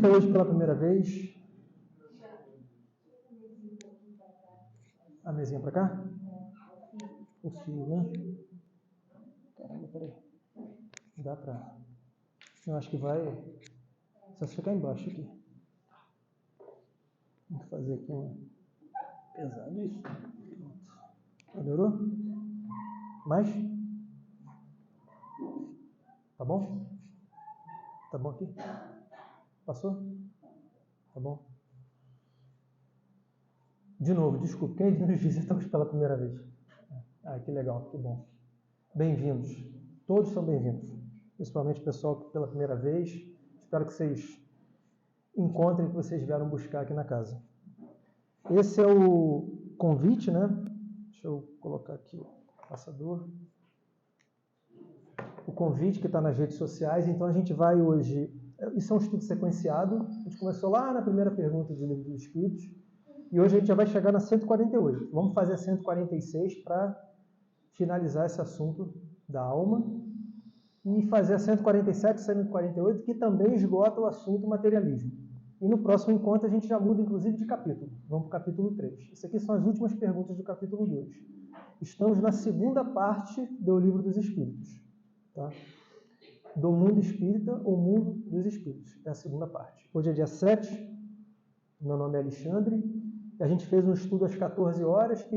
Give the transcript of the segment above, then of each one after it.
visita hoje pela primeira vez? A mesinha para cá? O fio, né? Caramba, peraí. Dá pra... Eu acho que vai... Só se ficar embaixo aqui. Vou fazer aqui um... Pesado isso. Pronto. Melhorou? Mais? Tá bom? Tá bom aqui? Passou? Tá bom? De novo, desculpa. Quem nos visita hoje pela primeira vez? Ah, que legal, que bom. Bem-vindos. Todos são bem-vindos. Principalmente o pessoal pela primeira vez. Espero que vocês encontrem o que vocês vieram buscar aqui na casa. Esse é o convite, né? Deixa eu colocar aqui o passador. O convite que está nas redes sociais. Então a gente vai hoje... Isso é um estudo sequenciado. A gente começou lá na primeira pergunta do Livro dos Espíritos. E hoje a gente já vai chegar na 148. Vamos fazer a 146 para finalizar esse assunto da alma. E fazer a 147 e 148, que também esgota o assunto materialismo. E no próximo encontro a gente já muda, inclusive, de capítulo. Vamos para o capítulo 3. Isso aqui são as últimas perguntas do capítulo 2. Estamos na segunda parte do Livro dos Espíritos. Tá? Do mundo espírita ou mundo dos espíritos. É a segunda parte. Hoje é dia 7. Meu nome é Alexandre. A gente fez um estudo às 14 horas, que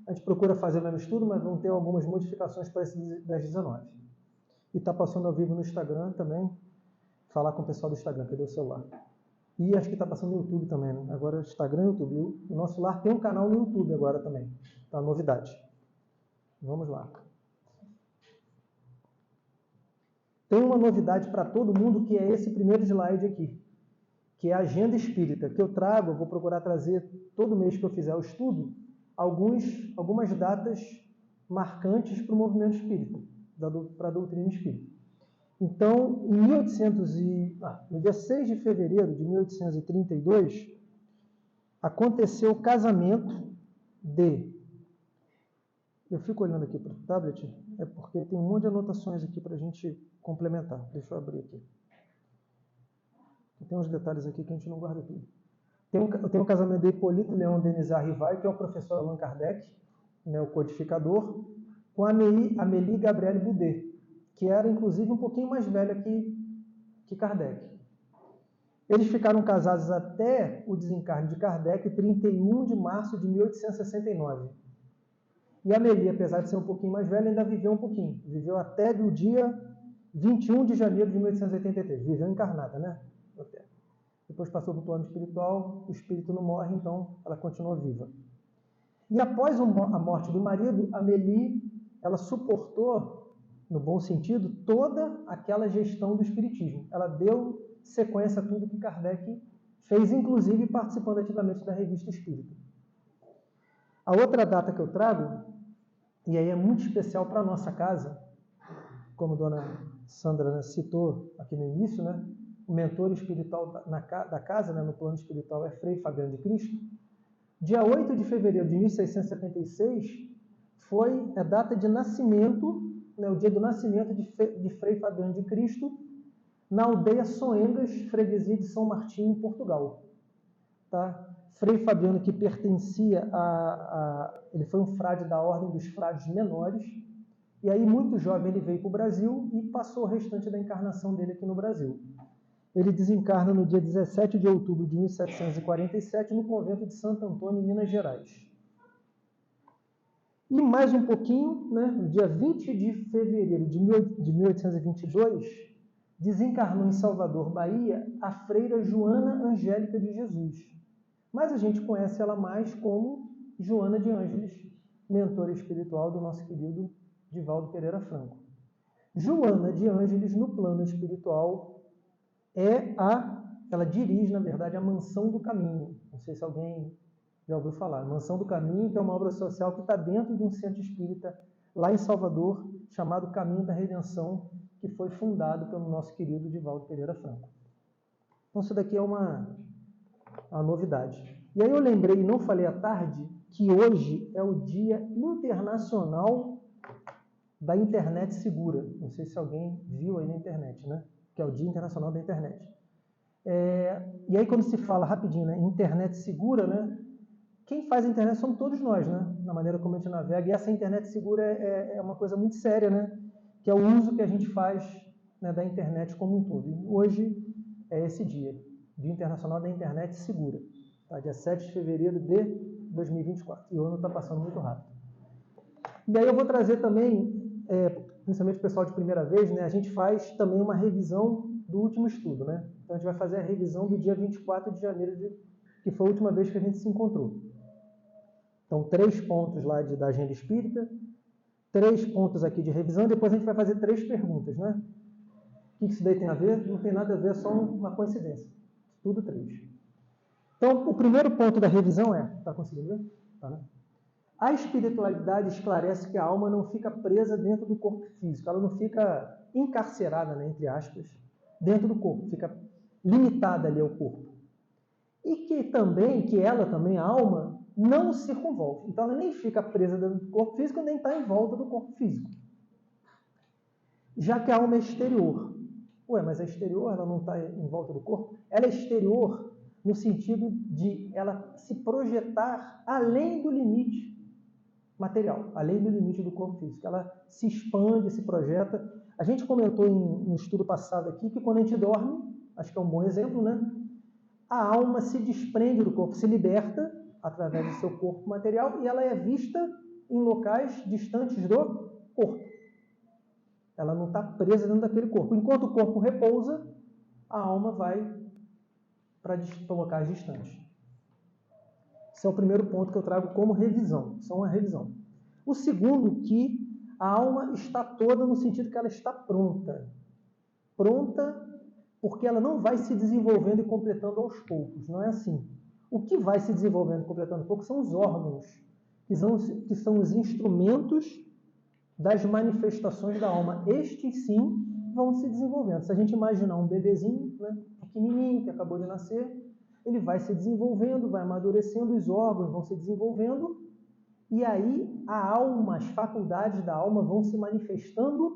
a gente procura fazer o mesmo estudo, mas vão ter algumas modificações para esse das 19. E está passando ao vivo no Instagram também. Falar com o pessoal do Instagram, cadê o celular? E acho que está passando no YouTube também, né? Agora Instagram e YouTube. O nosso lar tem um canal no YouTube agora também. Tá, novidade. Vamos lá. Tem uma novidade para todo mundo, que é esse primeiro slide aqui, que é a agenda espírita, que eu trago, eu vou procurar trazer todo mês que eu fizer o estudo, algumas datas marcantes para o movimento espírita, para a doutrina espírita. Então, no dia 6 de fevereiro de 1832, aconteceu o casamento de... Eu fico olhando aqui para o tablet, é porque tem um monte de anotações aqui para a gente complementar. Deixa eu abrir aqui. Tem uns detalhes aqui que a gente não guarda tudo. Tem o casamento de Hipólito Leon Denis Arrivai, que é o professor Allan Kardec, né, o codificador, com a Amélie Gabrielle Boudet, que era, inclusive, um pouquinho mais velha que Kardec. Eles ficaram casados até o desencarne de Kardec, 31 de março de 1869. E a Amélie, apesar de ser um pouquinho mais velha, ainda viveu um pouquinho. Viveu até o dia 21 de janeiro de 1883. Viveu encarnada, né? Depois passou para o plano espiritual, o espírito não morre, então ela continua viva. E após a morte do marido, a Amélie, ela suportou, no bom sentido, toda aquela gestão do espiritismo. Ela deu sequência a tudo que Kardec fez, inclusive participando ativamente da Revista Espírita. A outra data que eu trago, e aí é muito especial para a nossa casa, como a dona Sandra, né, citou aqui no início, né, o mentor espiritual da casa, né, no plano espiritual, é Frei Fabiano de Cristo. Dia 8 de fevereiro de 1676 foi a data de nascimento, né, o dia do nascimento de Frei Fabiano de Cristo, na aldeia Soengas, freguesia de São Martinho, em Portugal. Tá? Frei Fabiano, que pertencia ele foi um frade da Ordem dos Frades Menores, e aí, muito jovem, ele veio para o Brasil e passou o restante da encarnação dele aqui no Brasil. Ele desencarna no dia 17 de outubro de 1747, no convento de Santo Antônio, em Minas Gerais. E mais um pouquinho, né, no dia 20 de fevereiro de 1822, desencarnou em Salvador, Bahia, a freira Joana Angélica de Jesus. Mas a gente conhece ela mais como Joana de Ângeles, mentora espiritual do nosso querido Divaldo Pereira Franco. Joana de Ângeles, no plano espiritual, ela dirige, na verdade, a Mansão do Caminho. Não sei se alguém já ouviu falar. Mansão do Caminho, que é uma obra social que está dentro de um centro espírita lá em Salvador, chamado Caminho da Redenção, que foi fundado pelo nosso querido Divaldo Pereira Franco. Então, isso daqui é uma novidade. E aí eu lembrei, e não falei à tarde, que hoje é o Dia Internacional da Internet Segura. Não sei se alguém viu aí na internet, né? Que é o Dia Internacional da Internet. E aí, quando se fala rapidinho, né, internet segura, né, quem faz a internet somos todos nós, né, na maneira como a gente navega. E essa internet segura é uma coisa muito séria, né, que é o uso que a gente faz, né, da internet como um todo. E hoje é esse dia, Dia Internacional da Internet Segura, tá? Dia 7 de fevereiro de 2024. E o ano está passando muito rápido. E aí eu vou trazer também, principalmente o pessoal de primeira vez, né, a gente faz também uma revisão do último estudo, né? Então a gente vai fazer a revisão do dia 24 de janeiro, que foi a última vez que a gente se encontrou. Então, 3 pontos lá da agenda espírita, 3 pontos aqui de revisão, depois a gente vai fazer 3 perguntas, né? O que isso daí tem a ver? Não tem nada a ver, é só uma coincidência. Tudo 3. Então, o primeiro ponto da revisão está conseguindo ver? Tá, né? A espiritualidade esclarece que a alma não fica presa dentro do corpo físico, ela não fica encarcerada, né, entre aspas, dentro do corpo, fica limitada ali ao corpo. E que ela também, a alma, não circunvolve. Então, ela nem fica presa dentro do corpo físico, nem está em volta do corpo físico. Já que a alma é exterior. Ué, mas é exterior, ela não está em volta do corpo? Ela é exterior no sentido de ela se projetar além do limite material, além do limite do corpo físico. Ela se expande, se projeta. A gente comentou no estudo passado aqui que quando a gente dorme, acho que é um bom exemplo, né? A alma se desprende do corpo, se liberta através do seu corpo material e ela é vista em locais distantes do corpo. Ela não está presa dentro daquele corpo. Enquanto o corpo repousa, a alma vai para locais distantes. Esse é o primeiro ponto que eu trago como revisão. Isso é uma revisão. O segundo, que a alma está toda no sentido que ela está pronta. Pronta porque ela não vai se desenvolvendo e completando aos poucos. Não é assim. O que vai se desenvolvendo e completando aos poucos são os órgãos, que são os instrumentos das manifestações da alma. Estes, sim, vão se desenvolvendo. Se a gente imaginar um bebezinho, né, pequenininho, que acabou de nascer, ele vai se desenvolvendo, vai amadurecendo, os órgãos vão se desenvolvendo, e aí a alma, as faculdades da alma vão se manifestando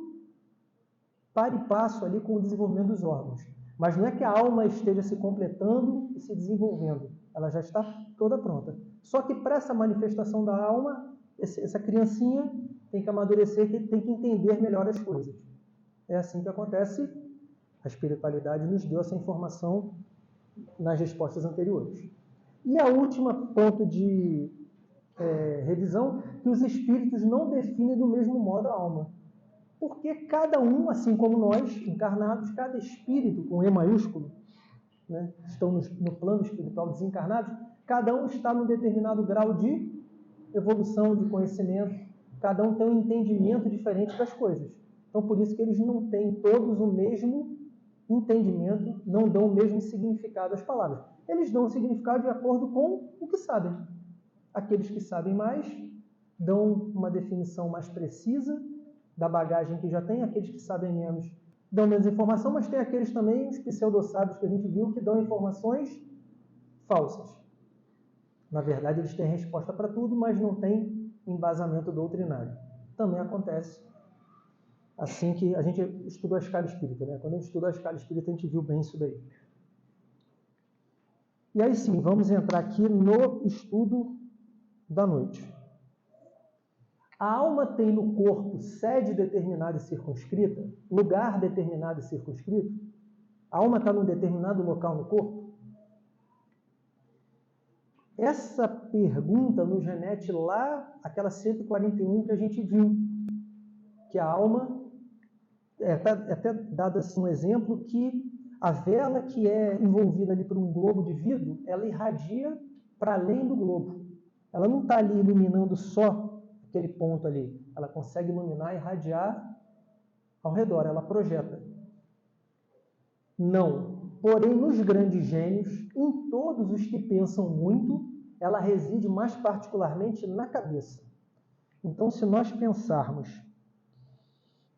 para e passo ali com o desenvolvimento dos órgãos. Mas não é que a alma esteja se completando e se desenvolvendo. Ela já está toda pronta. Só que para essa manifestação da alma, essa criancinha tem que amadurecer, tem que entender melhor as coisas. É assim que acontece. A espiritualidade nos deu essa informação nas respostas anteriores. E a última ponto de revisão, que os espíritos não definem do mesmo modo a alma. Porque cada um, assim como nós, encarnados, cada espírito, com E maiúsculo, né, estão no plano espiritual desencarnados, cada um está num determinado grau de evolução, de conhecimento, cada um tem um entendimento diferente das coisas. Então, por isso que eles não têm todos o mesmo entendimento, não dão o mesmo significado às palavras. Eles dão o significado de acordo com o que sabem. Aqueles que sabem mais dão uma definição mais precisa da bagagem que já tem, aqueles que sabem menos dão menos informação, mas tem aqueles também, os pseudo-sábios que a gente viu, que dão informações falsas. Na verdade, eles têm resposta para tudo, mas não têm embasamento doutrinário. Também acontece assim que a gente estudou a escala espírita, né? Quando a gente estudou a escala espírita, a gente viu bem isso daí. E aí sim, vamos entrar aqui no estudo da noite. A alma tem no corpo sede determinada e circunscrita, lugar determinado e circunscrito? A alma está num determinado local no corpo? Essa pergunta nos remete lá àquela 141 que a gente viu, que a alma, até dado assim um exemplo, que a vela que é envolvida ali por um globo de vidro, ela irradia para além do globo. Ela não está ali iluminando só aquele ponto ali. Ela consegue iluminar e irradiar ao redor, ela projeta. Não. Porém, nos grandes gênios, em todos os que pensam muito, ela reside mais particularmente na cabeça. Então, se nós pensarmos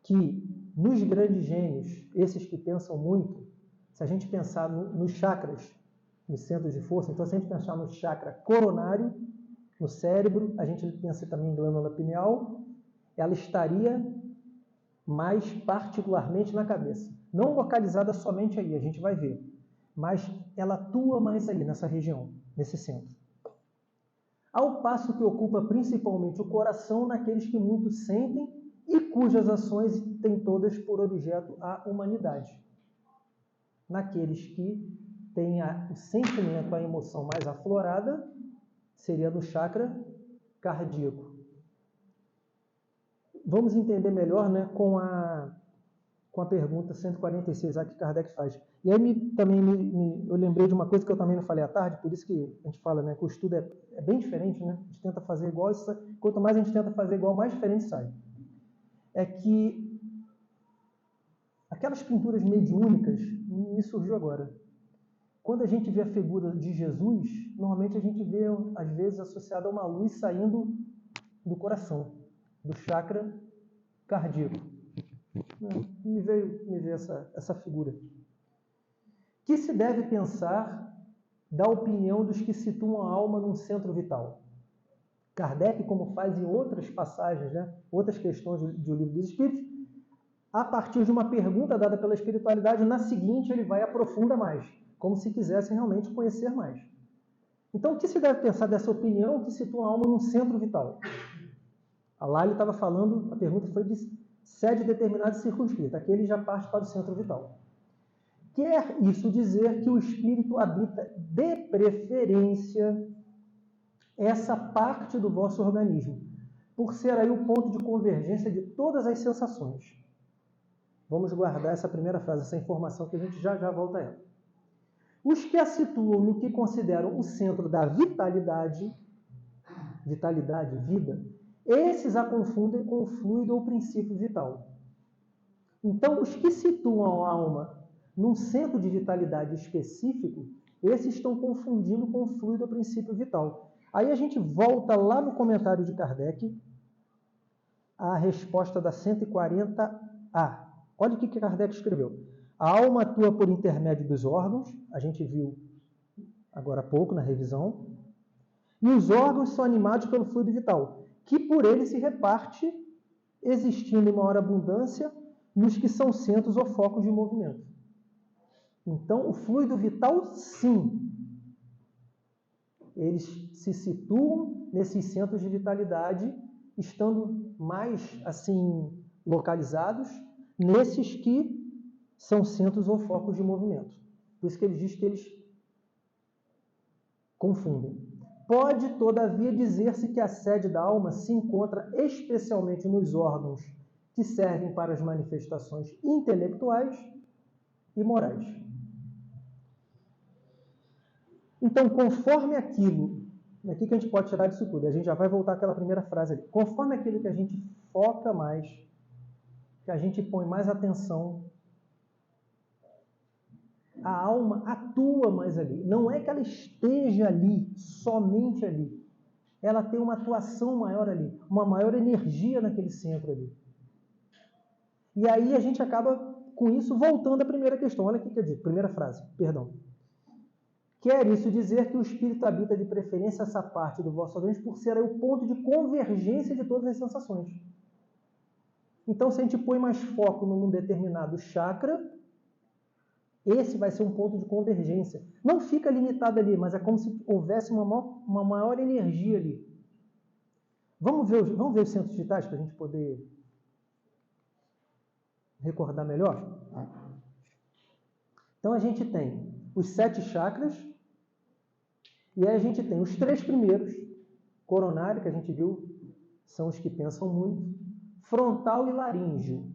que nos grandes gênios, esses que pensam muito, se a gente pensar nos chakras, nos centros de força, então se a gente pensar no chakra coronário, no cérebro, a gente pensa também em glândula pineal, ela estaria mais particularmente na cabeça. Não localizada somente aí, a gente vai ver. mas ela atua mais ali, nessa região, nesse centro. Ao passo que ocupa principalmente o coração naqueles que muito sentem e cujas ações têm todas por objeto a humanidade. Naqueles que têm o sentimento, a emoção mais aflorada, seria no chakra cardíaco. Vamos entender melhor, né, com a pergunta 146 que Kardec faz. E aí eu lembrei de uma coisa que eu também não falei à tarde, por isso que a gente fala, né, que o estudo é bem diferente, né? A gente tenta fazer igual, quanto mais a gente tenta fazer igual, mais diferente sai. É que aquelas pinturas mediúnicas me surgiu agora. Quando a gente vê a figura de Jesus, normalmente a gente vê, às vezes, associada a uma luz saindo do coração, do chakra cardíaco. Me veio essa figura. Que se deve pensar da opinião dos que situam a alma num centro vital? Kardec, como faz em outras passagens, né, outras questões do Livro dos Espíritos, a partir de uma pergunta dada pela espiritualidade, na seguinte ele vai aprofunda mais, como se quisesse realmente conhecer mais. Então, o que se deve pensar dessa opinião que situa a alma num centro vital? Lá ele estava falando, a pergunta foi de sede determinada e circunscrita. Aqui ele já parte para o centro vital. Quer isso dizer que o espírito habita de preferência essa parte do vosso organismo, por ser aí o ponto de convergência de todas as sensações. Vamos guardar essa primeira frase, essa informação, que a gente já volta a ela. Os que a situam no que consideram o centro da vitalidade, vida, esses a confundem com o fluido ou princípio vital. Então, os que situam a alma num centro de vitalidade específico, esses estão confundindo com o fluido ou princípio vital. Aí a gente volta lá no comentário de Kardec, a resposta da 140A. Olha o que Kardec escreveu. A alma atua por intermédio dos órgãos, a gente viu agora há pouco na revisão, e os órgãos são animados pelo fluido vital, que por ele se reparte, existindo em maior abundância nos que são centros ou focos de movimento. Então, o fluido vital, sim, eles se situam nesses centros de vitalidade, estando mais, assim, localizados nesses que são centros ou focos de movimento. Por isso que ele diz que eles confundem. Pode, todavia, dizer-se que a sede da alma se encontra especialmente nos órgãos que servem para as manifestações intelectuais e morais. Então, conforme aquilo, o que a gente pode tirar disso tudo? A gente já vai voltar àquela primeira frase ali. Conforme aquilo que a gente foca mais, que a gente põe mais atenção, a alma atua mais ali. Não é que ela esteja ali, somente ali. Ela tem uma atuação maior ali, uma maior energia naquele centro ali. E aí a gente acaba, com isso, voltando à primeira questão. Olha o que eu digo, primeira frase, perdão. Quer isso dizer que o espírito habita de preferência essa parte do vosso organismo por ser aí o ponto de convergência de todas as sensações. Então, se a gente põe mais foco num determinado chakra, esse vai ser um ponto de convergência. Não fica limitado ali, mas é como se houvesse uma maior energia ali. Vamos ver os centros vitais para a gente poder recordar melhor? Então, a gente tem os 7 chakras, e aí a gente tem os 3 primeiros, coronário, que a gente viu, são os que pensam muito, frontal e laríngeo,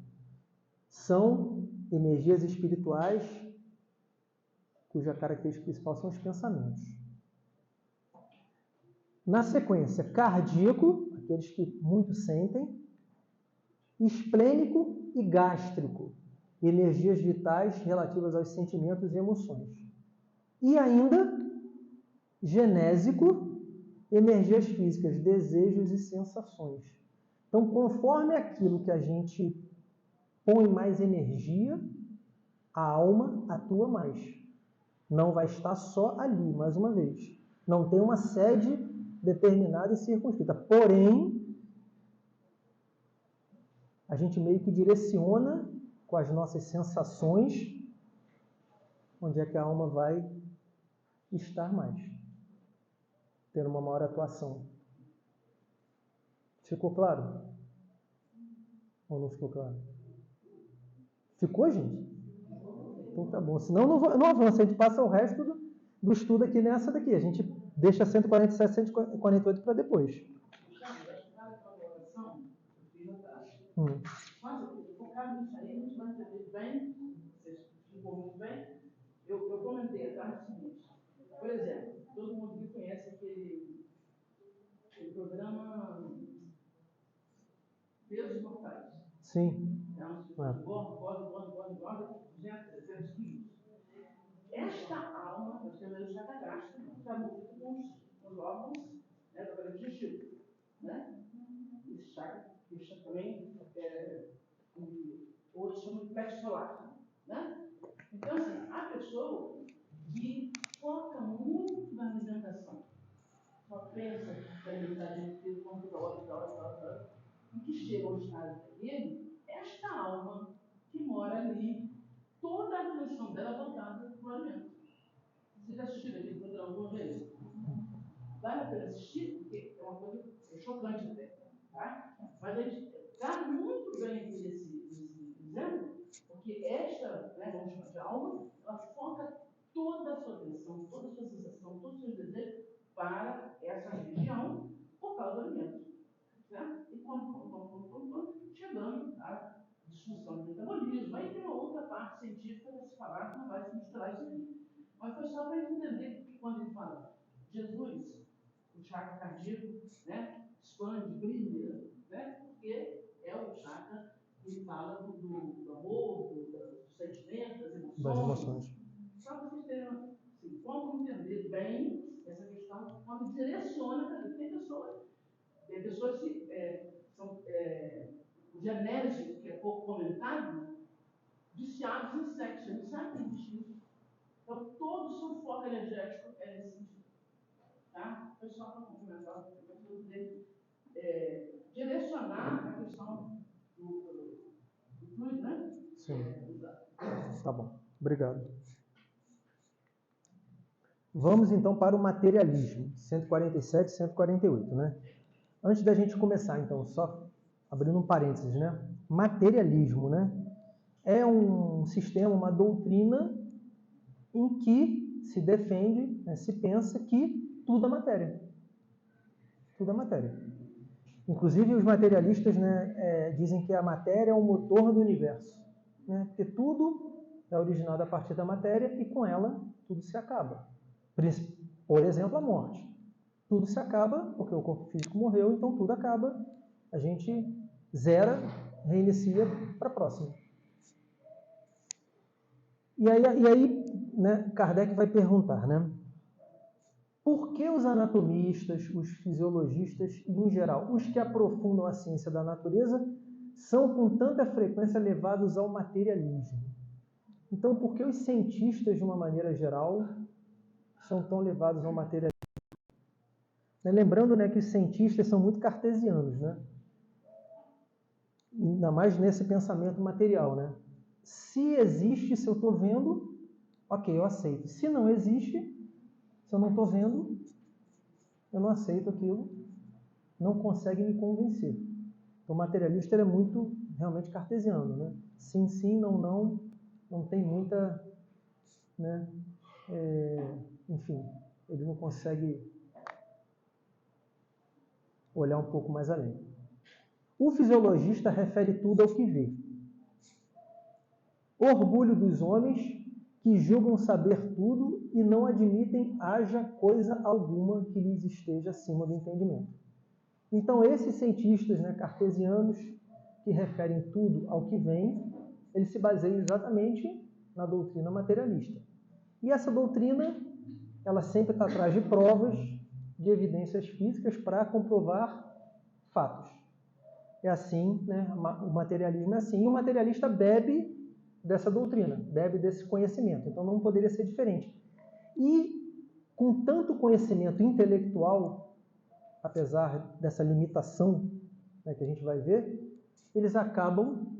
são energias espirituais cuja característica principal são os pensamentos. Na sequência, cardíaco, aqueles que muito sentem, esplênico e gástrico, energias vitais relativas aos sentimentos e emoções. E ainda, genésico, energias físicas, desejos e sensações. Então, conforme aquilo que a gente põe mais energia, a alma atua mais. Não vai estar só ali, mais uma vez. Não tem uma sede determinada e circunscrita. Porém, a gente meio que direciona com as nossas sensações onde é que a alma vai estar mais, ter uma maior atuação. Ficou claro? Ou não ficou claro? Ficou, gente? Então tá bom. Senão não avança, a gente passa o resto do estudo aqui nessa daqui. A gente deixa 147, 148 para depois. Mas, focado nisso aí, a gente vai entender bem, vocês explicou muito bem. Eu comentei a tarde o seguinte: por exemplo, todo mundo que conhece aquele programa Pesos Mortais. Sim. É um tipo de gordo, 200, 300 quilos. Esta alma, nós temos o chakra gástrico, que está envolvido com os órgãos, né, do aparelho digestivo. Né? Esse chakra também, outros chamam de plexo solar. Né? Então, assim, a pessoa que foca muito na alimentação, só pensa que a alimentação tem que ter hora, e que chega ao estado daquele, esta alma que mora ali, toda a atenção dela voltada para o alimento. Você já assistiu aquele programa alguma vez? Vale a pena assistir, porque é uma coisa chocante até. Tá? Mas a gente cabe muito bem aqui nesse exemplo, porque esta, né, vamos chamar de alma, ela foca toda a sua atenção, toda a sua sensação, todos os seus desejos para essa região por causa do alimento. Certo? E quando chegando à disfunção do metabolismo, aí tem uma outra parte científica para se falar que não vai se misturar isso aqui. Mas foi só para entender que quando ele fala Jesus, o chakra cardíaco, né, expande, brilha, né, porque é o chakra que ele fala do amor, dos sentimentos, das emoções. Só para vocês terem assim, como entender bem essa questão quando direciona. Tem pessoas que são genéricos, que é pouco comentado, viciados em sexo. A gente sabe que existe isso. Então, todo o seu foco energético é nesse sentido. Tá? Foi só para complementar, para poder direcionar a questão do fluido, né? Sim. Tá bom. Obrigado. Vamos então para o materialismo, 147 e 148, né? Antes da gente começar, então, só abrindo um parênteses, né? Materialismo, né? É um sistema, uma doutrina em que se defende, né, se pensa que tudo é matéria. Tudo é matéria. Inclusive, os materialistas, né, dizem que a matéria é o motor do universo, né? Porque tudo é originado a partir da matéria e com ela tudo se acaba. Por exemplo, a morte. Tudo se acaba porque o corpo físico morreu, então tudo acaba. A gente zera, reinicia para a próxima. E aí, né, Kardec vai perguntar, né? Por que os anatomistas, os fisiologistas e, em geral, os que aprofundam a ciência da natureza são com tanta frequência levados ao materialismo? Então, por que os cientistas, de uma maneira geral, são tão levados ao materialismo? Lembrando, né, que os cientistas são muito cartesianos, né? Ainda mais nesse pensamento material, né? Se existe, se eu estou vendo, ok, eu aceito. Se não existe, se eu não estou vendo, eu não aceito aquilo, não consegue me convencer. Então, o materialista é muito, realmente, cartesiano, né? Sim, sim, não, não tem muita, né? Enfim, ele não consegue olhar um pouco mais além. O fisiologista refere tudo ao que vê. Orgulho dos homens que julgam saber tudo e não admitem haja coisa alguma que lhes esteja acima do entendimento. Então, esses cientistas, né, cartesianos, que referem tudo ao que vem, eles se baseiam exatamente na doutrina materialista. E essa doutrina, ela sempre está atrás de provas, de evidências físicas para comprovar fatos. É assim, né, o materialismo é assim. E o materialista bebe dessa doutrina, bebe desse conhecimento. Então, não poderia ser diferente. E, com tanto conhecimento intelectual, apesar dessa limitação, né, que a gente vai ver, eles acabam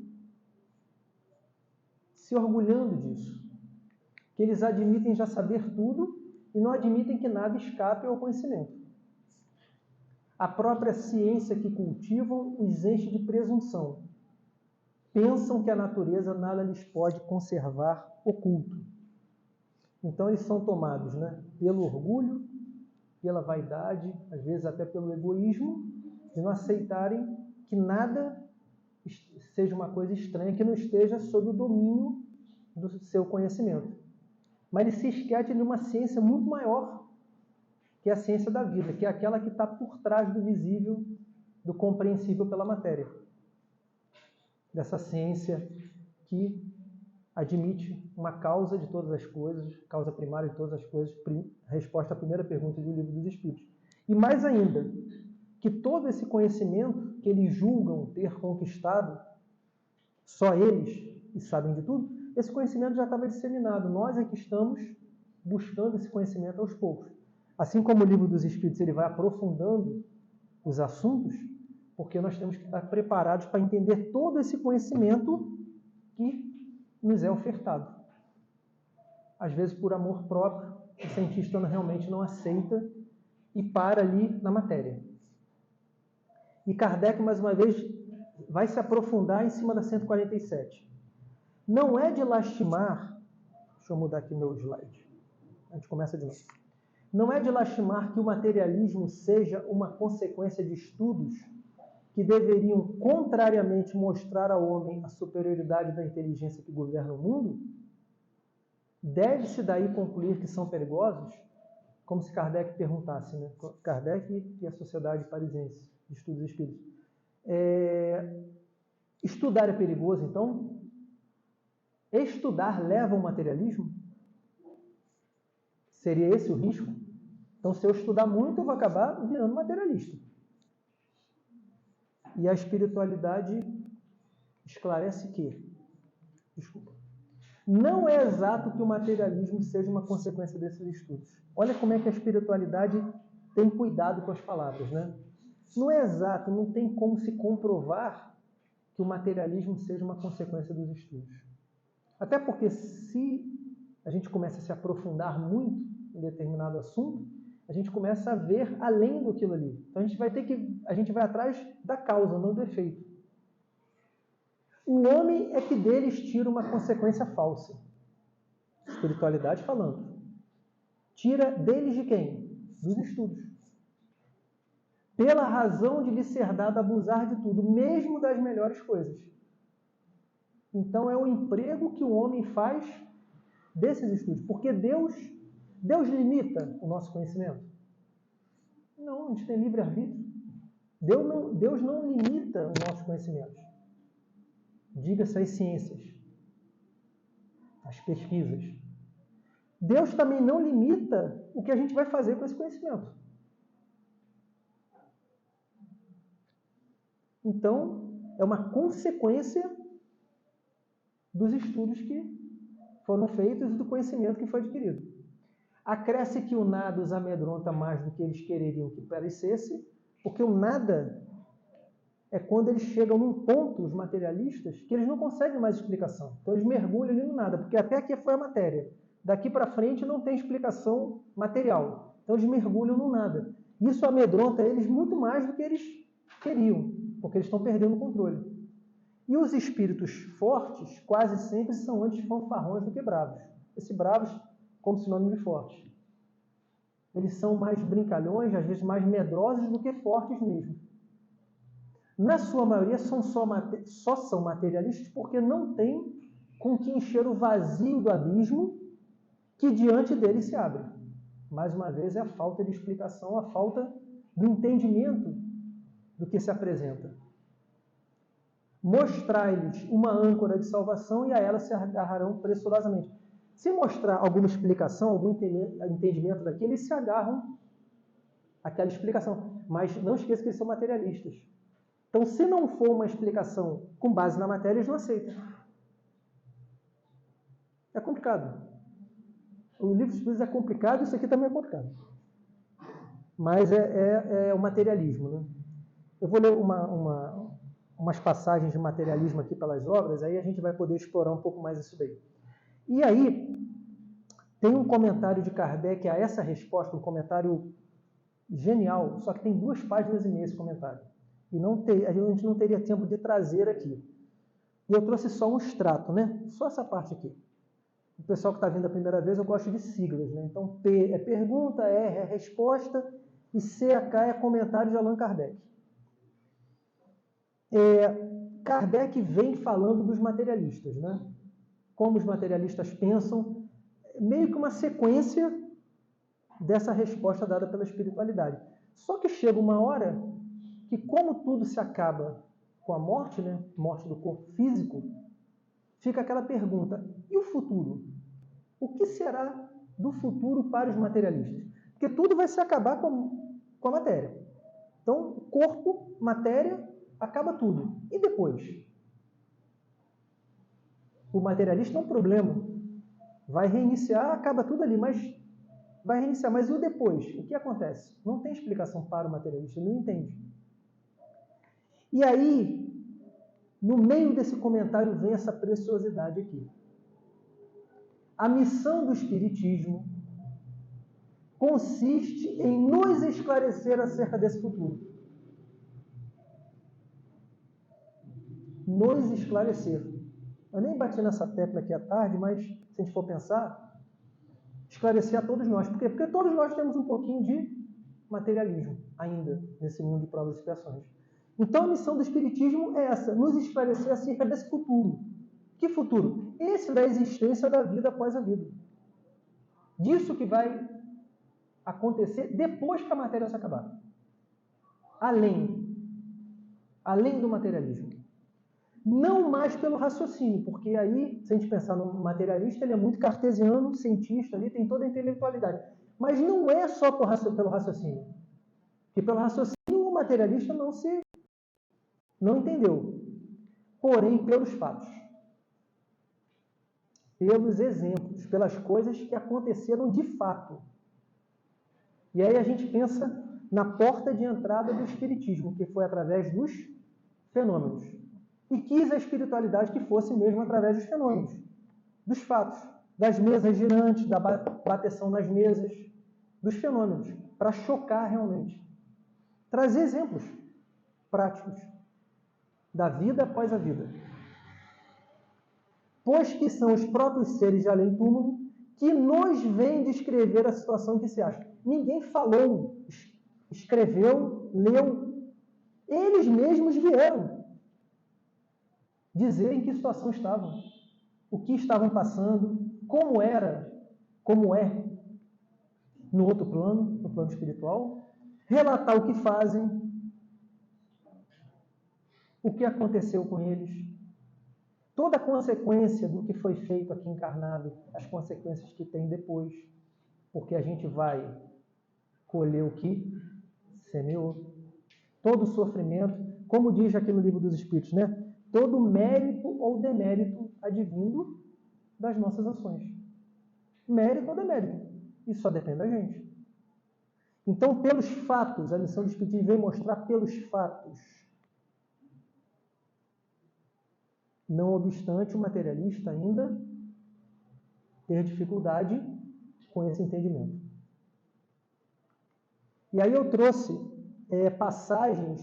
se orgulhando disso. que eles admitem já saber tudo e não admitem que nada escape ao conhecimento. A própria ciência que cultivam os enche de presunção. Pensam que a natureza nada lhes pode conservar oculto. Então eles são tomados, né, pelo orgulho, pela vaidade, às vezes até pelo egoísmo, de não aceitarem que nada seja uma coisa estranha, que não esteja sob o domínio do seu conhecimento. Mas eles se esquecem de uma ciência muito maior, que é a ciência da vida, que é aquela que está por trás do visível, do compreensível pela matéria. Dessa ciência que admite uma causa de todas as coisas, causa primária de todas as coisas, resposta à primeira pergunta do Livro dos Espíritos. E mais ainda, que todo esse conhecimento que eles julgam ter conquistado, só eles e sabem de tudo, esse conhecimento já estava disseminado. Nós é que estamos buscando esse conhecimento aos poucos. Assim como o Livro dos Espíritos ele vai aprofundando os assuntos, porque nós temos que estar preparados para entender todo esse conhecimento que nos é ofertado. Às vezes, por amor próprio, o cientista realmente não aceita e para ali na matéria. E Kardec, mais uma vez, vai se aprofundar em cima da 147. Não é de lastimar... Deixa eu mudar aqui meu slide. A gente começa de novo. Não é de lastimar que o materialismo seja uma consequência de estudos que deveriam, contrariamente, mostrar ao homem a superioridade da inteligência que governa o mundo? Deve-se daí concluir que são perigosos? Como se Kardec perguntasse, né? Kardec e a Sociedade Parisiense de Estudos Espíritos. Estudar é perigoso, então? Estudar leva ao materialismo? Seria esse o risco? Então, se eu estudar muito, eu vou acabar virando materialista. E a espiritualidade esclarece que, não é exato que o materialismo seja uma consequência desses estudos. Olha como é que a espiritualidade tem cuidado com as palavras, né? Não é exato, não tem como se comprovar que o materialismo seja uma consequência dos estudos. Até porque se a gente começa a se aprofundar muito em determinado assunto, a gente começa a ver além daquilo ali. Então a gente vai atrás da causa, não do efeito. O homem é que deles tira uma consequência falsa. Espiritualidade falando. Tira deles de quem? Dos estudos. Pela razão de lhe ser dado abusar de tudo, mesmo das melhores coisas. Então é o emprego que o homem faz desses estudos. Porque Deus limita o nosso conhecimento? Não, a gente tem livre-arbítrio. Deus não limita o nosso conhecimento. Diga-se as ciências, as pesquisas. Deus também não limita o que a gente vai fazer com esse conhecimento. Então, é uma consequência dos estudos que foram feitos e do conhecimento que foi adquirido. Acresce que o nada os amedronta mais do que eles quereriam que parecesse, porque o nada é quando eles chegam num ponto, os materialistas, que eles não conseguem mais explicação. Então eles mergulham ali no nada, porque até aqui foi a matéria. Daqui para frente não tem explicação material. Então eles mergulham no nada. Isso amedronta eles muito mais do que eles queriam, porque eles estão perdendo o controle. E os espíritos fortes quase sempre são antes fanfarrões do que bravos. Esse bravos como sinônimo de fortes. Eles são mais brincalhões, às vezes mais medrosos do que fortes mesmo. Na sua maioria, só são materialistas porque não têm com que encher o vazio do abismo que diante deles se abre. Mais uma vez, é a falta de explicação, a falta do entendimento do que se apresenta. Mostrai-lhes uma âncora de salvação e a ela se agarrarão pressurosamente. Se mostrar alguma explicação, algum entendimento daquilo, eles se agarram àquela explicação. Mas não esqueça que eles são materialistas. Então, se não for uma explicação com base na matéria, eles não aceitam. É complicado. O livro dos Espíritos é complicado, isso aqui também é complicado. Mas é o materialismo, né? Eu vou ler umas passagens de materialismo aqui pelas obras, aí a gente vai poder explorar um pouco mais isso daí. E aí, Tem um comentário de Kardec a essa resposta, um comentário genial, só que tem 2 páginas e meia esse comentário. E a gente não teria tempo de trazer aqui. E eu trouxe só um extrato, né? Só essa parte aqui. O pessoal que está vindo a primeira vez, eu gosto de siglas, né? Então, P é pergunta, R é resposta e CK é comentário de Allan Kardec. Kardec vem falando dos materialistas, né? Como os materialistas pensam, meio que uma sequência dessa resposta dada pela espiritualidade. Só que chega uma hora que, como tudo se acaba com a morte, né? Morte do corpo físico, fica aquela pergunta, e o futuro? O que será do futuro para os materialistas? Porque tudo vai se acabar com a matéria. Então, corpo, matéria, acaba tudo. E depois? O materialista é um problema. Vai reiniciar, acaba tudo ali, mas vai reiniciar. Mas e o depois? O que acontece? Não tem explicação para o materialista, ele não entende. E aí, no meio desse comentário vem essa preciosidade aqui. A missão do Espiritismo consiste em nos esclarecer acerca desse futuro. Nos esclarecer. Eu nem bati nessa tecla aqui à tarde, mas se a gente for pensar, esclarecer a todos nós. Por quê? Porque todos nós temos um pouquinho de materialismo ainda nesse mundo de provas e expiações. Então a missão do Espiritismo é essa, nos esclarecer acerca desse futuro. Que futuro? Esse da existência da vida após a vida. Disso que vai acontecer depois que a matéria se acabar. Além do materialismo. Não mais pelo raciocínio, porque aí, se a gente pensar no materialista, ele é muito cartesiano, cientista, ali tem toda a intelectualidade. Mas não é só pelo raciocínio. Porque pelo raciocínio o materialista não entendeu. Porém, pelos fatos. Pelos exemplos, pelas coisas que aconteceram de fato. E aí a gente pensa na porta de entrada do Espiritismo, que foi através dos fenômenos. E quis a espiritualidade que fosse mesmo através dos fenômenos, dos fatos, das mesas girantes, da bateção nas mesas, dos fenômenos, para chocar realmente. Trazer exemplos práticos da vida após a vida. Pois que são os próprios seres de além-túmulo que nos vêm descrever a situação que se acha. Ninguém falou, escreveu, leu. Eles mesmos vieram dizer em que situação estavam, o que estavam passando, como era, como é no outro plano, no plano espiritual, relatar o que fazem, o que aconteceu com eles, toda a consequência do que foi feito aqui encarnado, as consequências que tem depois, porque a gente vai colher o que semeou. Todo o sofrimento, como diz aqui no Livro dos Espíritos, né? Todo mérito ou demérito advindo das nossas ações. Mérito ou demérito. Isso só depende da gente. Então, pelos fatos, a missão do Espiritismo vem mostrar pelos fatos. Não obstante o materialista ainda ter dificuldade com esse entendimento. E aí eu trouxe passagens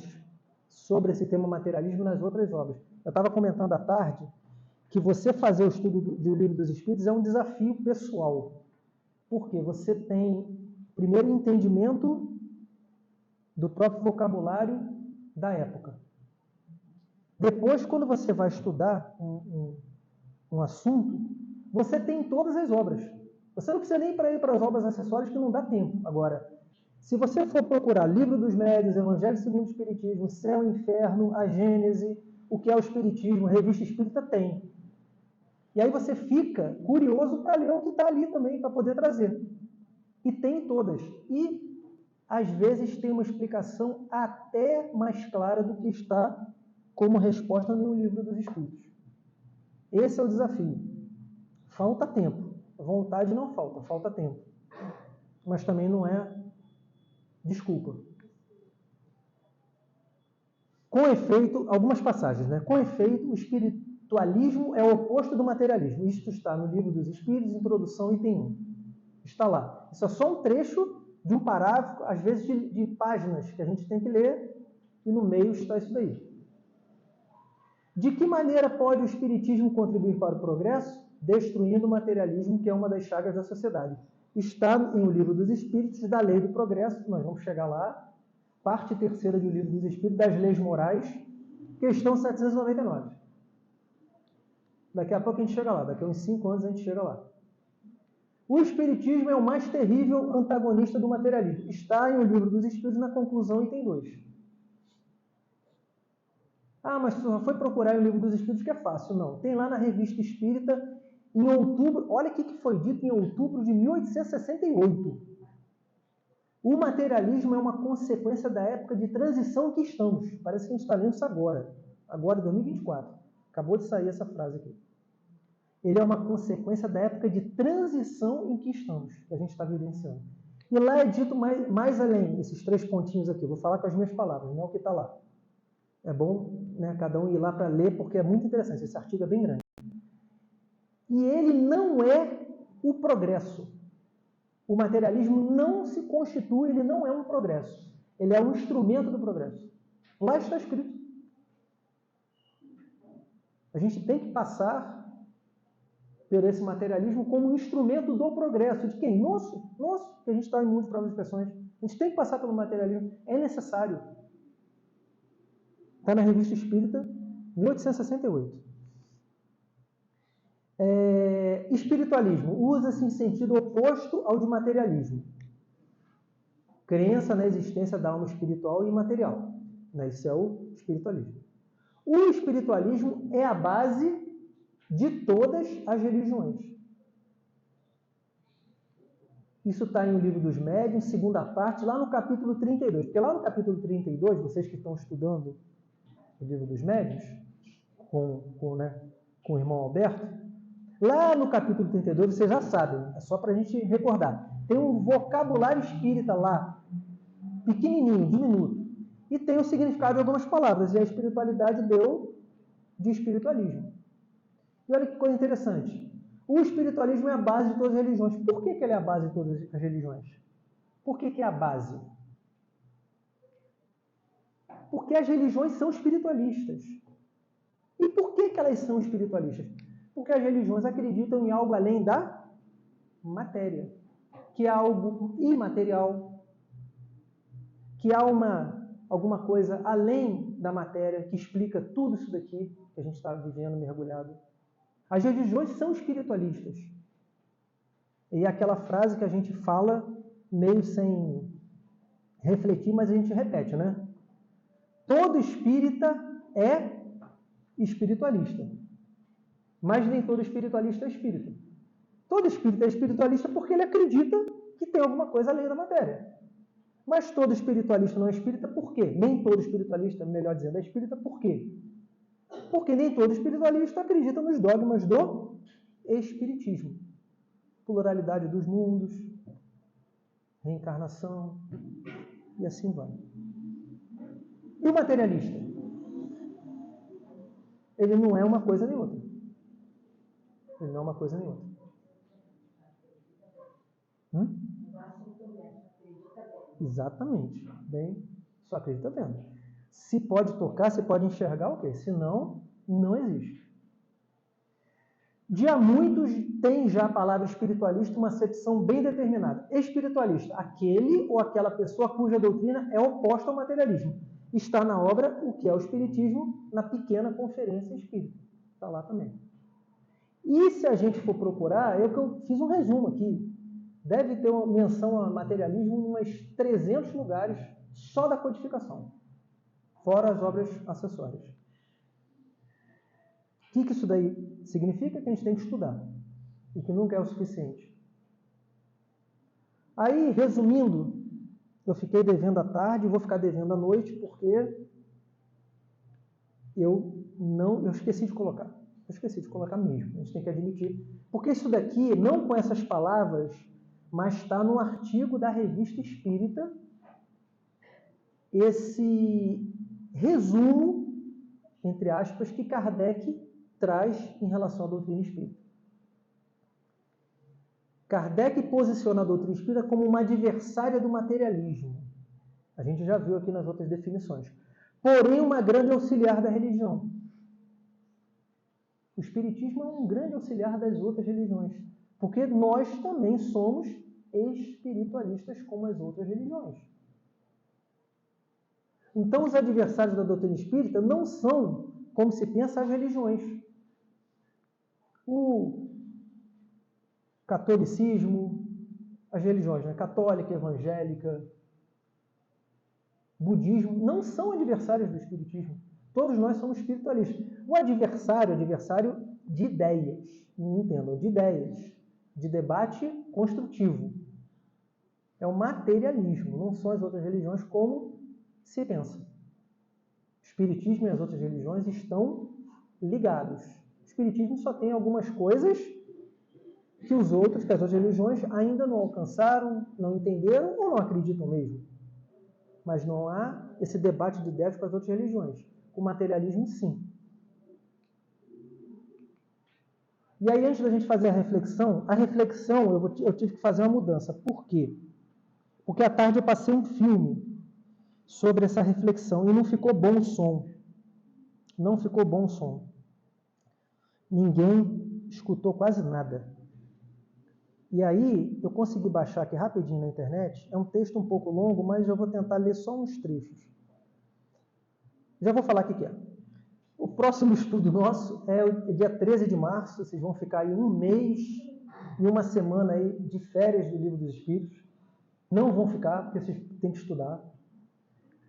sobre esse tema materialismo nas outras obras. Eu estava comentando à tarde que você fazer o estudo do Livro dos Espíritos é um desafio pessoal. Porque você tem, primeiro, entendimento do próprio vocabulário da época. Depois, quando você vai estudar um assunto, você tem todas as obras. Você não precisa nem ir para as obras acessórias, que não dá tempo. Agora, se você for procurar Livro dos Médiuns, Evangelho segundo o Espiritismo, Céu e Inferno, a Gênese, o que é o Espiritismo, Revista Espírita, tem. E aí você fica curioso para ler o que está ali também, para poder trazer. E tem todas. E, às vezes, tem uma explicação até mais clara do que está como resposta no Livro dos Espíritos. Esse é o desafio. Falta tempo. Vontade não falta, falta tempo. Mas também não é desculpa. Com efeito, algumas passagens, né? Com efeito, o espiritualismo é o oposto do materialismo. Isto está no Livro dos Espíritos, introdução, item 1. Está lá. Isso é só um trecho de um parágrafo, às vezes de páginas, que a gente tem que ler, e no meio está isso daí. De que maneira pode o Espiritismo contribuir para o progresso? Destruindo o materialismo, que é uma das chagas da sociedade. Está em O Livro dos Espíritos, da Lei do Progresso, nós vamos chegar lá, parte terceira do Livro dos Espíritos, das Leis Morais, questão 799. Daqui a pouco a gente chega lá, daqui a uns 5 anos a gente chega lá. O Espiritismo é o mais terrível antagonista do materialismo. Está em O Livro dos Espíritos, na conclusão, item 2. Ah, mas você só foi procurar o Livro dos Espíritos, que é fácil. Não. Tem lá na Revista Espírita, em outubro, olha o que foi dito em outubro de 1868. O materialismo é uma consequência da época de transição em que estamos. Parece que a gente está lendo isso agora. Agora, em 2024. Acabou de sair essa frase aqui. Ele é uma consequência da época de transição em que estamos, que a gente está vivenciando. E lá é dito mais além, esses 3 pontinhos aqui. Eu vou falar com as minhas palavras, não é o que está lá. É bom, né, cada um ir lá para ler, porque é muito interessante. Esse artigo é bem grande. E ele não é o progresso. O materialismo não se constitui, ele não é um progresso. Ele é um instrumento do progresso. Lá está escrito. A gente tem que passar por esse materialismo como um instrumento do progresso. De quem? Nosso, que a gente está em muitas provas de expressões. A gente tem que passar pelo materialismo. É necessário. Está na Revista Espírita, 1868. Espiritualismo. Usa-se em sentido oposto ao de materialismo. Crença na existência da alma espiritual e imaterial. Isso é o espiritualismo. O espiritualismo é a base de todas as religiões. Isso está em O Livro dos Médiuns, segunda parte, lá no capítulo 32. Porque lá no capítulo 32, vocês que estão estudando O Livro dos Médiuns, com o irmão Alberto, lá no capítulo 32, vocês já sabem, é só para a gente recordar. Tem um vocabulário espírita lá, pequenininho, diminuto, e tem o significado de algumas palavras, e a espiritualidade deu de espiritualismo. E olha que coisa interessante. O espiritualismo é a base de todas as religiões. Por que ele é a base de todas as religiões? Por que é a base? Porque as religiões são espiritualistas. E por que elas são espiritualistas? Porque as religiões acreditam em algo além da matéria, que é algo imaterial, que há alguma coisa além da matéria que explica tudo isso daqui que a gente está vivendo, mergulhado. As religiões são espiritualistas. E é aquela frase que a gente fala meio sem refletir, mas a gente repete, né? Todo espírita é espiritualista. Mas nem todo espiritualista é espírita. Todo espírita é espiritualista porque ele acredita que tem alguma coisa além da matéria. Mas todo espiritualista não é espírita por quê? Nem todo espiritualista, melhor dizendo, é espírita por quê? Porque nem todo espiritualista acredita nos dogmas do espiritismo. Pluralidade dos mundos, reencarnação, e assim vai. E o materialista? Ele não é uma coisa nem outra. Ele não é uma coisa nem outra. Exatamente. Bem, só acredita vendo. Se pode tocar, se pode enxergar, ok. Se não, não existe. De há muitos tem já a palavra espiritualista uma acepção bem determinada. Espiritualista, aquele ou aquela pessoa cuja doutrina é oposta ao materialismo. Está na obra O que é o Espiritismo, na pequena Conferência Espírita. Está lá também. E se a gente for procurar, eu fiz um resumo aqui. Deve ter uma menção a materialismo em umas 300 lugares só da codificação, fora as obras acessórias. O que isso daí significa? Que a gente tem que estudar e que nunca é o suficiente. Aí, resumindo, eu fiquei devendo à tarde, vou ficar devendo à noite, porque eu esqueci de colocar. Eu esqueci de colocar mesmo, a gente tem que admitir. Porque isso daqui, não com essas palavras, mas está no artigo da Revista Espírita, esse resumo, entre aspas, que Kardec traz em relação à doutrina espírita. Kardec posiciona a doutrina espírita como uma adversária do materialismo. A gente já viu aqui nas outras definições. Porém, uma grande auxiliar da religião. O espiritismo é um grande auxiliar das outras religiões, porque nós também somos espiritualistas como as outras religiões. Então, os adversários da doutrina espírita não são, como se pensa, as religiões. O catolicismo, as religiões, né? Católica, evangélica, budismo, não são adversários do espiritismo. Todos nós somos espiritualistas. O adversário de ideias, entendam, de ideias, de debate construtivo. É o materialismo, não são as outras religiões como se pensa. O espiritismo e as outras religiões estão ligados. O espiritismo só tem algumas coisas que as outras religiões ainda não alcançaram, não entenderam ou não acreditam mesmo. Mas não há esse debate de ideias com as outras religiões. O materialismo, sim. E aí, antes da gente fazer a reflexão eu tive que fazer uma mudança. Por quê? Porque à tarde eu passei um filme sobre essa reflexão e não ficou bom o som. Não ficou bom o som. Ninguém escutou quase nada. E aí, eu consegui baixar aqui rapidinho na internet. É um texto um pouco longo, mas eu vou tentar ler só uns trechos. Já vou falar o que é. O próximo estudo nosso é o dia 13 de março. Vocês vão ficar aí um mês e uma semana aí de férias do Livro dos Espíritos. Não vão ficar, porque vocês têm que estudar.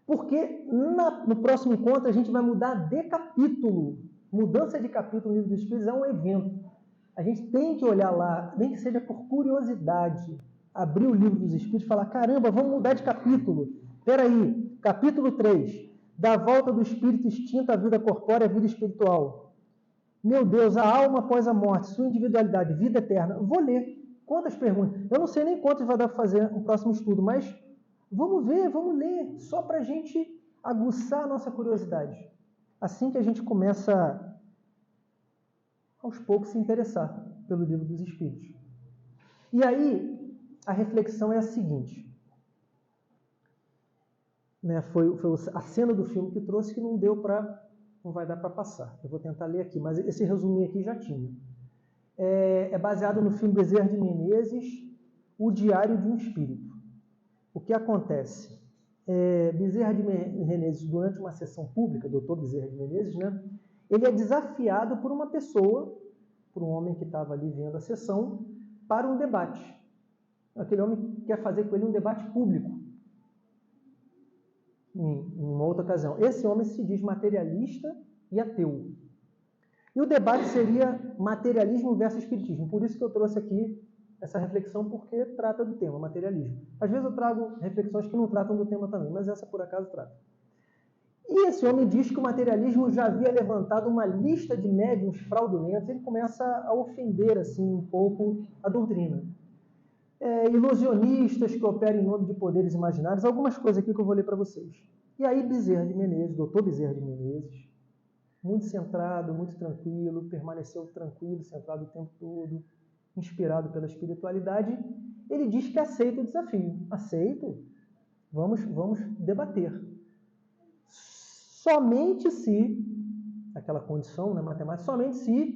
Porque no próximo encontro a gente vai mudar de capítulo. Mudança de capítulo no Livro dos Espíritos é um evento. A gente tem que olhar lá, nem que seja por curiosidade, abrir o Livro dos Espíritos e falar, caramba, vamos mudar de capítulo. Espera aí, capítulo 3, da volta do espírito extinto à vida corpórea, à vida espiritual. Meu Deus, a alma após a morte, sua individualidade, vida eterna. Vou ler. Quantas perguntas? Eu não sei nem quantas vai dar para fazer no próximo estudo, mas vamos ver, vamos ler, só para a gente aguçar a nossa curiosidade. Assim que a gente começa aos poucos se interessar pelo Livro dos Espíritos. E aí, a reflexão é a seguinte. Né, foi a cena do filme que trouxe que não vai dar para passar. Eu vou tentar ler aqui, mas esse resuminho aqui já tinha. É baseado no filme Bezerra de Menezes, O Diário de um Espírito. O que acontece? Bezerra de Menezes, durante uma sessão pública, Dr. Bezerra de Menezes, né, ele é desafiado por uma pessoa, por um homem que estava ali vendo a sessão, para um debate. Aquele homem quer fazer com ele um debate público, em uma outra ocasião. Esse homem se diz materialista e ateu. E o debate seria materialismo versus espiritismo. Por isso que eu trouxe aqui essa reflexão, porque trata do tema, materialismo. Às vezes eu trago reflexões que não tratam do tema também, mas essa por acaso trata. E esse homem diz que o materialismo já havia levantado uma lista de médiuns fraudulentos. Ele começa a ofender assim um pouco a doutrina. Ilusionistas que operam em nome de poderes imaginários, algumas coisas aqui que eu vou ler para vocês. E aí Bezerra de Menezes, doutor Bezerra de Menezes, muito centrado, muito tranquilo, permaneceu tranquilo, centrado o tempo todo, inspirado pela espiritualidade, ele diz que aceita o desafio. Aceito? Vamos debater. Somente se, aquela condição, né, matemática, somente se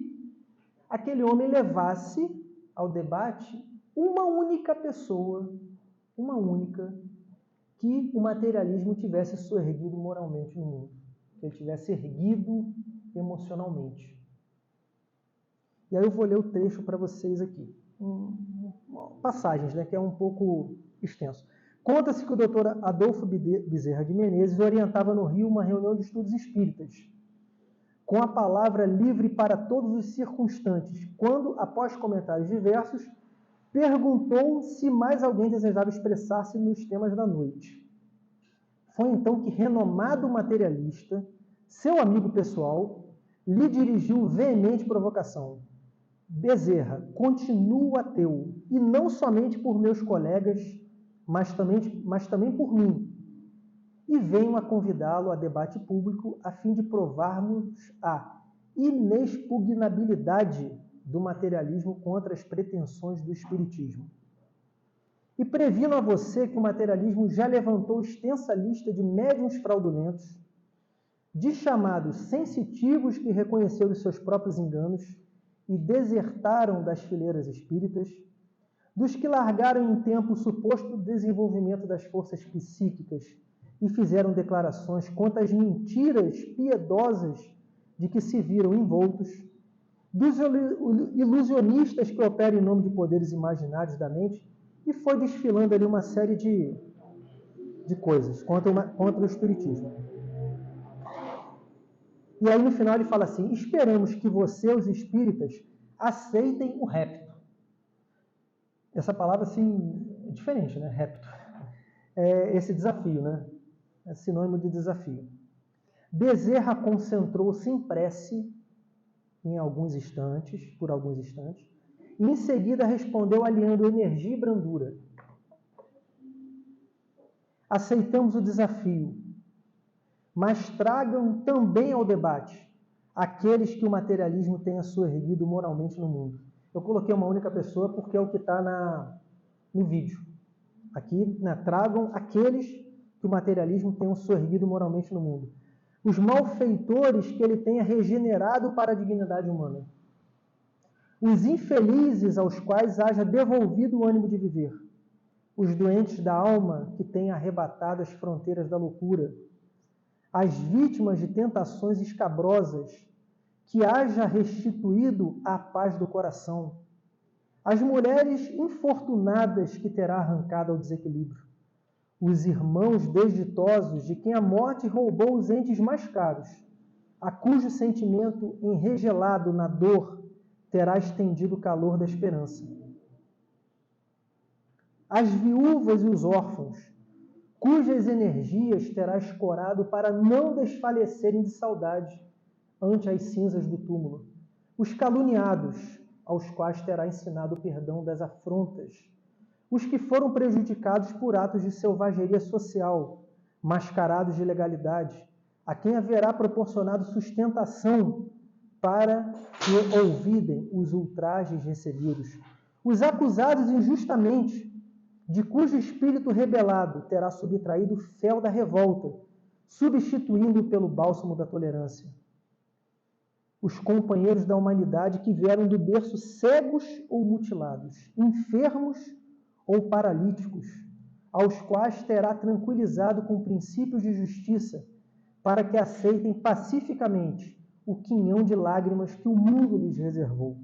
aquele homem levasse ao debate uma única pessoa, uma única, que o materialismo tivesse soerguido moralmente no mundo, que ele tivesse erguido emocionalmente. E aí eu vou ler o trecho para vocês aqui. Passagens, né, que é um pouco extenso. Conta-se que o doutor Adolfo Bezerra de Menezes orientava no Rio uma reunião de estudos espíritas, com a palavra livre para todos os circunstantes, quando, após comentários diversos, perguntou se mais alguém desejava expressar-se nos temas da noite. Foi então que renomado materialista, seu amigo pessoal, lhe dirigiu veemente provocação. Bezerra, continuo ateu, e não somente por meus colegas, mas também por mim. E venho a convidá-lo a debate público a fim de provarmos a inexpugnabilidade do materialismo contra as pretensões do espiritismo. E previno a você que o materialismo já levantou extensa lista de médiuns fraudulentos, de chamados sensitivos que reconheceram os seus próprios enganos e desertaram das fileiras espíritas, dos que largaram em tempo o suposto desenvolvimento das forças psíquicas e fizeram declarações contra as mentiras piedosas de que se viram envoltos, dos ilusionistas que operam em nome de poderes imaginários da mente, e foi desfilando ali uma série de coisas contra o espiritismo. E aí no final ele fala assim: esperamos que você, os espíritas, aceitem o repto. Essa palavra assim é diferente, né? Repto. É esse desafio, né? É sinônimo de desafio. Bezerra concentrou-se em prece por alguns instantes, e em seguida respondeu aliando energia e brandura. Aceitamos o desafio, mas tragam também ao debate aqueles que o materialismo tenha soerguido moralmente no mundo. Eu coloquei uma única pessoa porque é o que está no vídeo. Aqui, né, tragam aqueles que o materialismo tenha soerguido moralmente no mundo. Os malfeitores que ele tenha regenerado para a dignidade humana. Os infelizes aos quais haja devolvido o ânimo de viver. Os doentes da alma que tenha arrebatado as fronteiras da loucura. As vítimas de tentações escabrosas que haja restituído a paz do coração. As mulheres infortunadas que terá arrancado ao desequilíbrio. Os irmãos desditosos de quem a morte roubou os entes mais caros, a cujo sentimento enregelado na dor terá estendido o calor da esperança. As viúvas e os órfãos, cujas energias terá escorado para não desfalecerem de saudade ante as cinzas do túmulo. Os caluniados, aos quais terá ensinado o perdão das afrontas. Os que foram prejudicados por atos de selvageria social, mascarados de legalidade, a quem haverá proporcionado sustentação para que olvidem os ultrajes recebidos. Os acusados injustamente, de cujo espírito rebelado terá subtraído o fel da revolta, substituindo-o pelo bálsamo da tolerância. Os companheiros da humanidade que vieram do berço cegos ou mutilados, enfermos ou paralíticos, aos quais terá tranquilizado com princípios de justiça, para que aceitem pacificamente o quinhão de lágrimas que o mundo lhes reservou.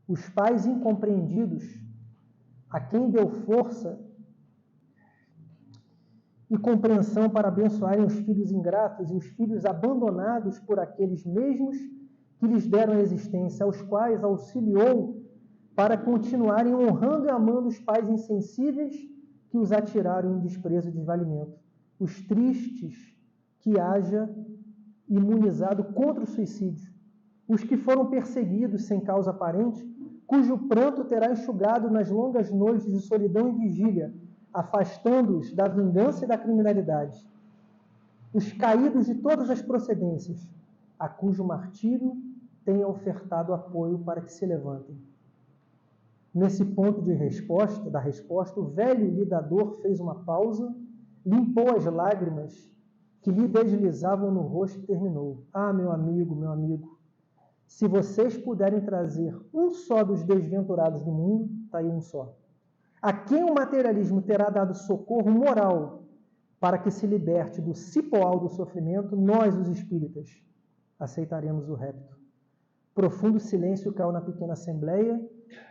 Os pais incompreendidos, a quem deu força e compreensão para abençoarem os filhos ingratos e os filhos abandonados por aqueles mesmos que lhes deram a existência, aos quais auxiliou para continuarem honrando e amando os pais insensíveis que os atiraram em desprezo e desvalimento. Os tristes que haja imunizado contra o suicídio. Os que foram perseguidos sem causa aparente, cujo pranto terá enxugado nas longas noites de solidão e vigília, afastando-os da vingança e da criminalidade. Os caídos de todas as procedências, a cujo martírio tenha ofertado apoio para que se levantem. Nesse ponto da resposta, o velho lidador fez uma pausa, limpou as lágrimas que lhe deslizavam no rosto e terminou. Ah, meu amigo, se vocês puderem trazer um só dos desventurados do mundo, está aí um só, a quem o materialismo terá dado socorro moral para que se liberte do cipoal do sofrimento, nós, os espíritas, aceitaremos o repto. Profundo silêncio caiu na pequena assembleia,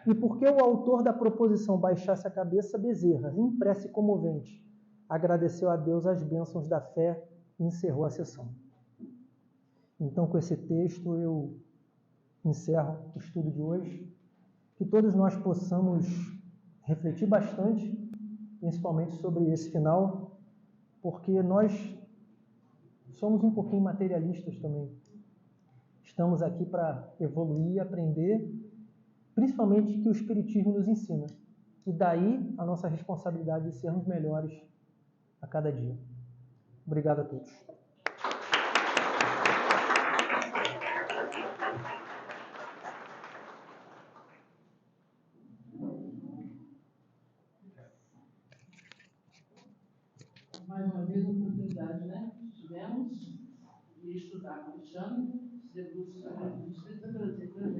e porque o autor da proposição baixasse a cabeça, Bezerra, em prece comovente, agradeceu a Deus as bênçãos da fé e encerrou a sessão. Então, com esse texto, eu encerro o estudo de hoje. Que todos nós possamos refletir bastante, principalmente sobre esse final, porque nós somos um pouquinho materialistas também. Estamos aqui para evoluir e aprender, principalmente que o Espiritismo nos ensina. E daí a nossa responsabilidade de sermos melhores a cada dia. Obrigado a todos. mais uma vez, a oportunidade, né, que tivemos de estudar com o Alexandre, se debruça sobre a escrita brasileira.